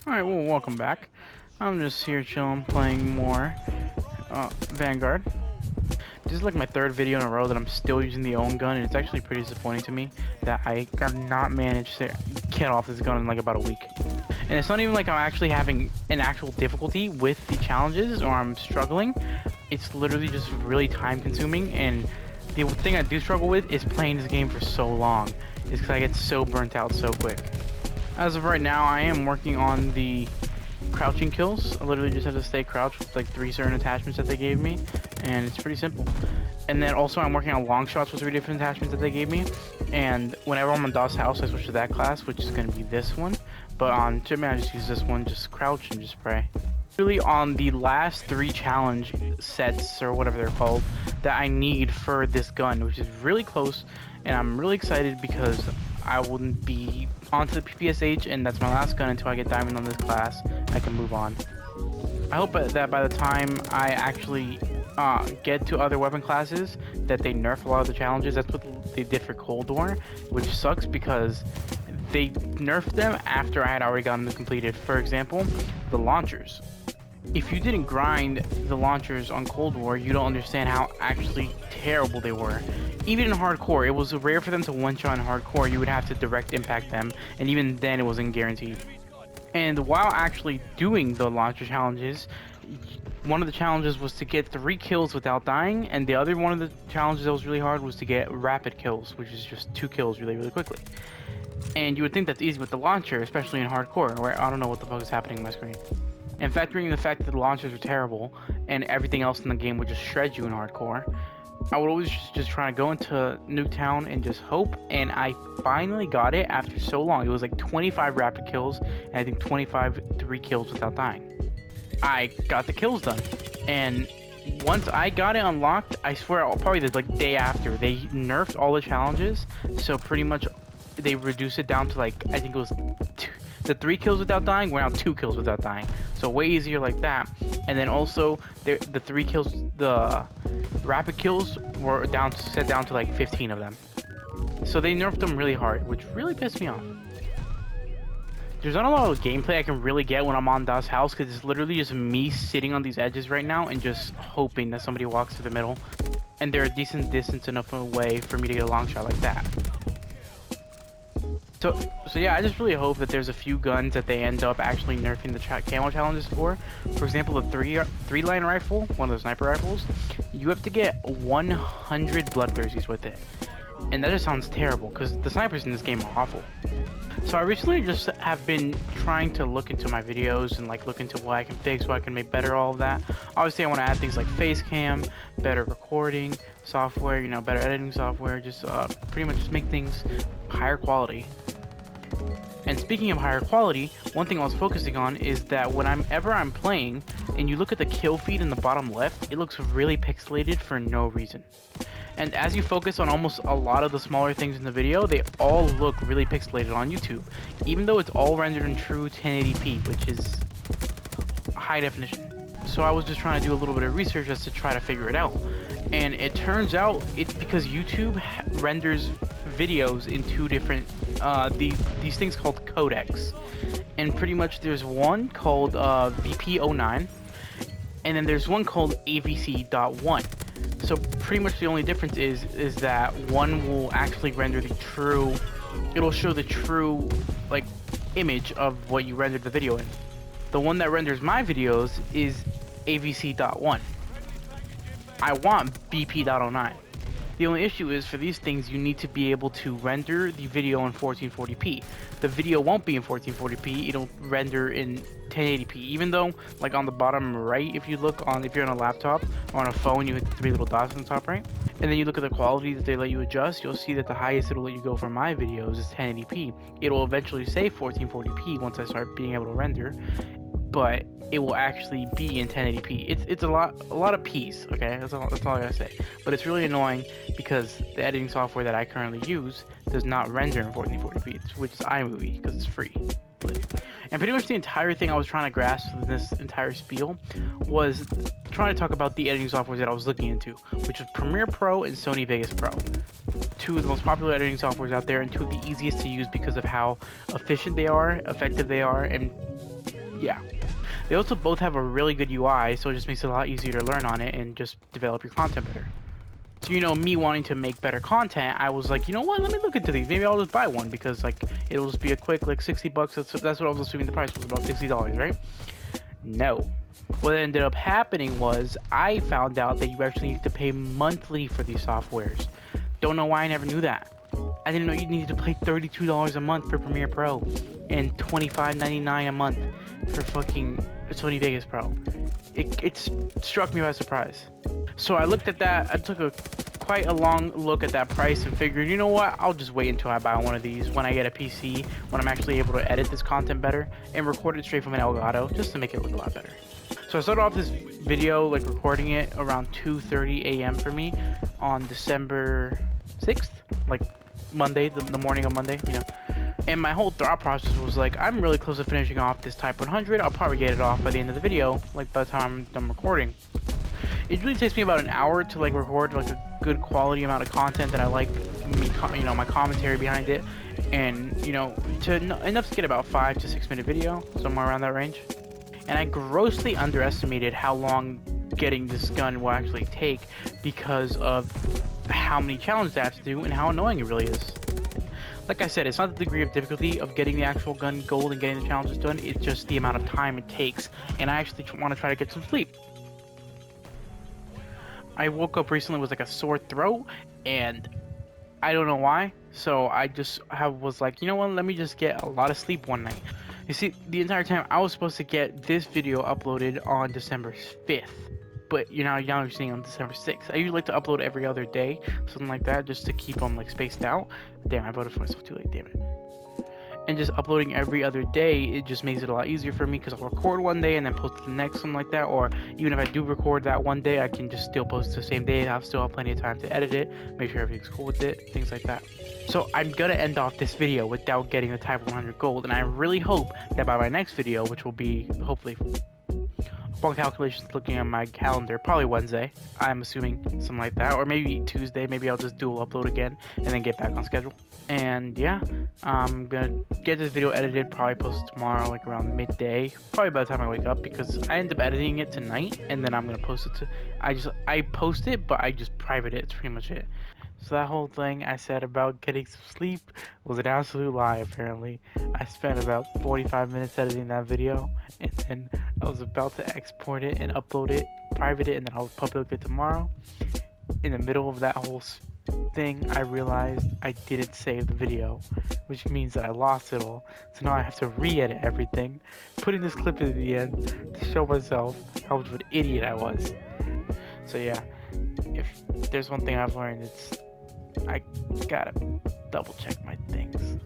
Alright, well, welcome back. I'm just here chilling, playing more Vanguard. This is like my third video in a row that I'm still using the own gun, and it's actually pretty disappointing to me that I have not managed to get off this gun in like about a week. And it's not even like I'm actually having an actual difficulty with the challenges or I'm struggling. It's literally just really time consuming, and the thing I do struggle with is playing this game for so long. It's because I get so burnt out so quick. As of right now, I am working on the crouching kills. I literally just have to stay crouched with like 3 certain attachments that they gave me, and it's pretty simple. And then also I'm working on long shots with 3 different attachments that they gave me, and whenever I'm on DOS House I switch to that class, which is going to be this one, but on Shipman I just use this one, just crouch and just pray. Really on the last 3 challenge sets, or whatever they're called, that I need for this gun, which is really close, and I'm really excited because I wouldn't be onto the PPSH, and that's my last gun until I get diamond on this class. I can move on. I hope that by the time I actually get to other weapon classes, that they nerf a lot of the challenges. That's what they did for Cold War, which sucks because they nerfed them after I had already gotten them completed. For example, the launchers. If you didn't grind the launchers on Cold War, you don't understand how actually terrible they were. Even in Hardcore, it was rare for them to one-shot in Hardcore. You would have to direct impact them, and even then it wasn't guaranteed. And while actually doing the launcher challenges, one of the challenges was to get 3 kills without dying, and the other one of the challenges that was really hard was to get rapid kills, which is just 2 kills really quickly. And you would think that's easy with the launcher, especially in Hardcore, where I don't know what the fuck is happening on my screen. And factoring in the fact that the launchers are terrible, and everything else in the game would just shred you in Hardcore, I would always just try to go into Nuketown and just hope, and I finally got it after so long. It was like 25 rapid kills, and I think 25 3 kills without dying. I got the kills done, and once I got it unlocked, I swear, probably the day after, they nerfed all the challenges, so pretty much they reduced it down to like, I think it was the 3 kills without dying were now 2 kills without dying, so way easier like that. And then also the 3 kills, the rapid kills were set down to like 15 of them, so they nerfed them really hard, which really pissed me off. There's not a lot of gameplay I can really get when I'm on DOS House, because it's literally just me sitting on these edges right now and just hoping that somebody walks to the middle, and they're a decent distance enough away for me to get a long shot like that. So yeah, I just really hope that there's a few guns that they end up actually nerfing the camo challenges for. For example, the 3-line rifle, one of the sniper rifles, you have to get 100 bloodthirsties with it. And that just sounds terrible, because the snipers in this game are awful. So I recently just have been trying to look into my videos and like look into what I can fix, what I can make better, all of that. Obviously I want to add things like face cam, better recording software, better editing software, just pretty much just make things higher quality. And speaking of higher quality, one thing I was focusing on is that whenever I'm playing and you look at the kill feed in the bottom left, it looks really pixelated for no reason. And as you focus on almost a lot of the smaller things in the video, they all look really pixelated on YouTube, even though it's all rendered in true 1080p, which is high definition. So I was just trying to do a little bit of research just to try to figure it out. And it turns out it's because YouTube renders videos in 2 different these things called codecs, and pretty much there's one called VP09, and then there's one called AVC.1. So pretty much the only difference is that one will actually render the true, it'll show the true like image of what you rendered the video in. The one that renders my videos is AVC.1. I want BP.09. The only issue is for these things you need to be able to render the video in 1440p. The video won't be in 1440p, it'll render in 1080p, even though like on the bottom right, if you're on a laptop or on a phone, you hit the 3 little dots on the top right, and then you look at the quality that they let you adjust, you'll see that the highest it'll let you go for my videos is 1080p. It'll eventually say 1440p once I start being able to render, but it will actually be in 1080p. It's a lot of P's, okay? That's all I gotta say. But it's really annoying because the editing software that I currently use does not render in 1440p, which is iMovie, because it's free. And pretty much the entire thing I was trying to grasp in this entire spiel was trying to talk about the editing software that I was looking into, which is Premiere Pro and Sony Vegas Pro. 2 of the most popular editing softwares out there, and 2 of the easiest to use because of how efficient they are, effective they are, and Yeah. They also both have a really good UI, so it just makes it a lot easier to learn on it and just develop your content better. So, you know, me wanting to make better content, I was like, you know what, let me look into these. Maybe I'll just buy one because, like, it'll just be a quick, like, 60 bucks. That's what I was assuming the price was, about $60, right? No. What ended up happening was I found out that you actually need to pay monthly for these softwares. Don't know why I never knew that. I didn't know you needed to pay $32 a month for Premiere Pro and $25.99 a month for fucking Sony Vegas Pro. It struck me by surprise. So I looked at that. I took quite a long look at that price and figured, you know what? I'll just wait until I buy one of these when I get a PC, when I'm actually able to edit this content better and record it straight from an Elgato, just to make it look a lot better. So I started off this video, like recording it around 2:30 a.m. for me on December 6th, like Monday, the morning of Monday, you know. And my whole thought process was like, I'm really close to finishing off this Type 100. I'll probably get it off by the end of the video, like by the time I'm done recording. It really takes me about an hour to like record like a good quality amount of content that I like, you know, my commentary behind it, and you know, enough to get about 5 to 6 minute video, somewhere around that range. And I grossly underestimated how long getting this gun will actually take because of how many challenges I have to do and how annoying it really is. Like I said, it's not the degree of difficulty of getting the actual gun gold and getting the challenges done, it's just the amount of time it takes, and I actually want to try to get some sleep. I woke up recently with like a sore throat, and I don't know why, so I just was like, you know what, let me just get a lot of sleep one night. You see, the entire time I was supposed to get this video uploaded on December 5th, but now you're seeing on December 6th. I usually like to upload every other day, something like that, just to keep them like spaced out. Damn, I voted for myself too late, damn it. And just uploading every other day, it just makes it a lot easier for me because I'll record one day and then post the next, something like that. Or even if I do record that one day, I can just still post the same day. I'll still have plenty of time to edit it, make sure everything's cool with it, things like that. So I'm gonna end off this video without getting the Type 100 gold, and I really hope that by my next video, which will be hopefully, upon calculations, looking at my calendar, probably Wednesday, I'm assuming, something like that, or maybe Tuesday. Maybe I'll just dual upload again and then get back on schedule. And yeah, I'm gonna get this video edited, probably post it tomorrow, like around midday, probably by the time I wake up, because I end up editing it tonight, and then I'm gonna post it to, I post it, but I just private it. It's pretty much it. So that whole thing I said about getting some sleep was an absolute lie, apparently. I spent about 45 minutes editing that video, and then I was about to export it and upload it, private it, and then I'll public it tomorrow. In the middle of that whole thing, I realized I didn't save the video, which means that I lost it all. So now I have to re-edit everything, putting this clip at the end to show myself how much of an idiot I was. So yeah, if there's one thing I've learned, it's I gotta double check my things.